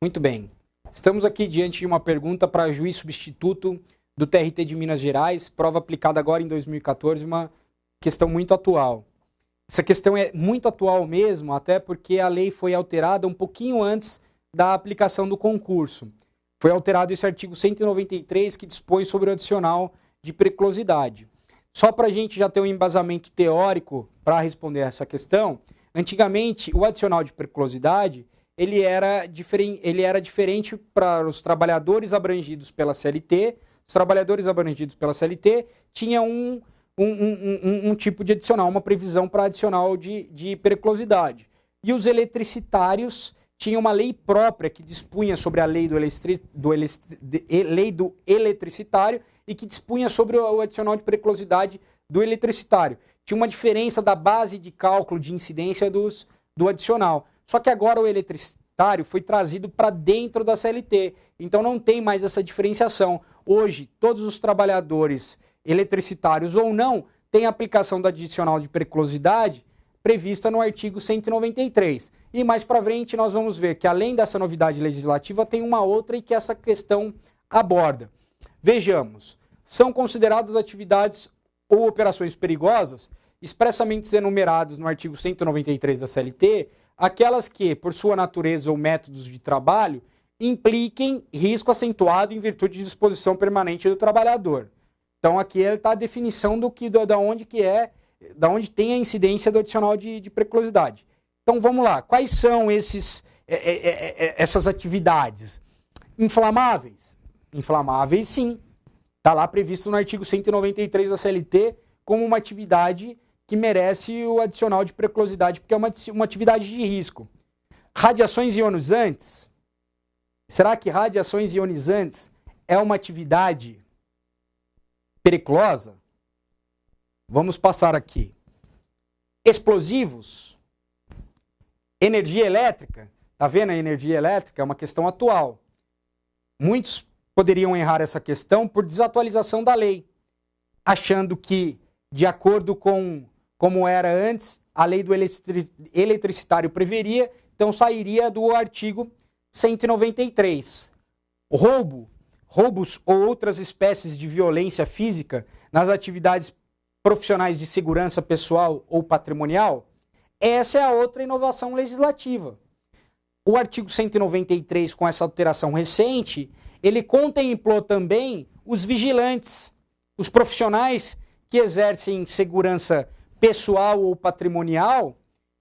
Muito bem. Estamos aqui diante de uma pergunta para juiz substituto do TRT de Minas Gerais, prova aplicada agora em 2014, uma questão muito atual. Essa questão é muito atual mesmo, até porque a lei foi alterada um pouquinho antes da aplicação do concurso. Foi alterado esse artigo 193, que dispõe sobre o adicional de periculosidade. Só para a gente já ter um embasamento teórico para responder essa questão, antigamente o adicional de periculosidade ele era diferente para os trabalhadores abrangidos pela CLT. Os trabalhadores abrangidos pela CLT tinham um tipo de adicional, uma previsão para adicional de periculosidade. E os eletricitários tinham uma lei própria que dispunha sobre a lei do eletricitário e que dispunha sobre o adicional de periculosidade do eletricitário. Tinha uma diferença da base de cálculo de incidência do adicional. Só que agora o eletricitário foi trazido para dentro da CLT, então não tem mais essa diferenciação. Hoje, todos os trabalhadores eletricitários ou não têm aplicação do adicional de periculosidade prevista no artigo 193. E mais para frente nós vamos ver que além dessa novidade legislativa tem uma outra e que essa questão aborda. Vejamos, são consideradas atividades ou operações perigosas expressamente enumeradas no artigo 193 da CLT, aquelas que, por sua natureza ou métodos de trabalho, impliquem risco acentuado em virtude de disposição permanente do trabalhador. Então aqui está a definição da onde tem a incidência do adicional de periculosidade. Então vamos lá, quais são essas atividades? Inflamáveis? Inflamáveis, sim. Está lá previsto no artigo 193 da CLT como uma atividade que merece o adicional de periculosidade, porque é uma atividade de risco. Radiações ionizantes? Será que radiações ionizantes é uma atividade periculosa? Vamos passar aqui. Explosivos? Energia elétrica? Está vendo a energia elétrica? É uma questão atual. Muitos poderiam errar essa questão por desatualização da lei, achando que, de acordo com como era antes, a lei do eletricitário preveria, então sairia do artigo 193. Roubos ou outras espécies de violência física nas atividades profissionais de segurança pessoal ou patrimonial, essa é a outra inovação legislativa. O artigo 193, com essa alteração recente, ele contemplou também os vigilantes, os profissionais que exercem segurança pessoal ou patrimonial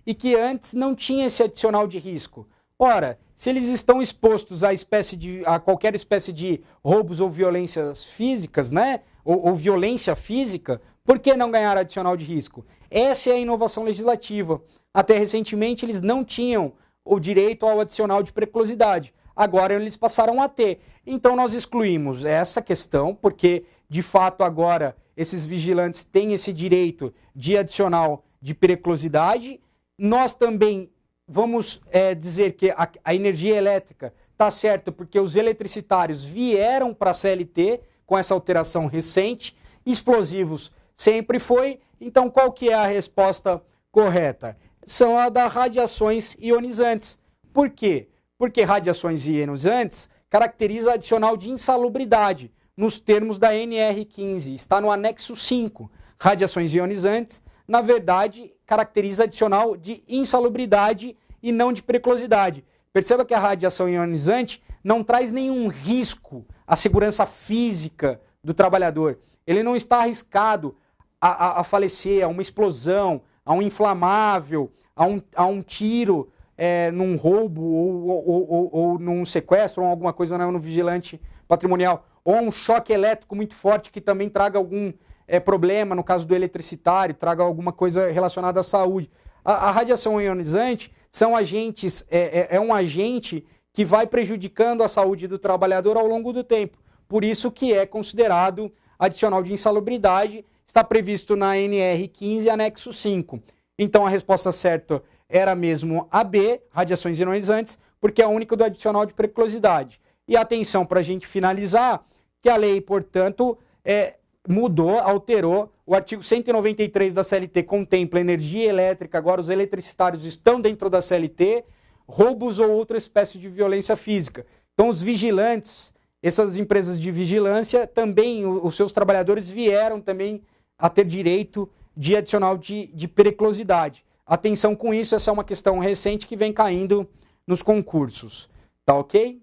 e que antes não tinha esse adicional de risco. Ora, se eles estão expostos a qualquer espécie de roubos ou violências físicas, né? Ou violência física, por que não ganhar adicional de risco? Essa é a inovação legislativa. Até recentemente eles não tinham o direito ao adicional de periculosidade. Agora eles passaram a ter. Então nós excluímos essa questão, porque de fato agora esses vigilantes têm esse direito de adicional de periculosidade. Nós também vamos dizer que a energia elétrica está certo, porque os eletricitários vieram para a CLT com essa alteração recente. Explosivos sempre foi. Então qual que é a resposta correta? São a das radiações ionizantes. Por quê? Porque radiações ionizantes caracteriza adicional de insalubridade, nos termos da NR15, está no anexo 5. Radiações ionizantes, na verdade, caracteriza adicional de insalubridade e não de periculosidade. Perceba que a radiação ionizante não traz nenhum risco à segurança física do trabalhador. Ele não está arriscado a falecer, a uma explosão, a um inflamável, a um tiro, num roubo ou num sequestro, ou alguma coisa no vigilante patrimonial, ou um choque elétrico muito forte que também traga algum problema, no caso do eletricitário, traga alguma coisa relacionada à saúde. A radiação ionizante são agentes, é um agente que vai prejudicando a saúde do trabalhador ao longo do tempo. Por isso que é considerado adicional de insalubridade, está previsto na NR15, anexo 5. Então a resposta certa era mesmo a B, radiações ionizantes, porque é a única do adicional de periculosidade. E atenção para a gente finalizar, que a lei, portanto, alterou, o artigo 193 da CLT contempla energia elétrica, agora os eletricitários estão dentro da CLT, roubos ou outra espécie de violência física. Então, os vigilantes, essas empresas de vigilância, também, os seus trabalhadores vieram também a ter direito de adicional de periculosidade. Atenção com isso, essa é uma questão recente que vem caindo nos concursos. Tá ok?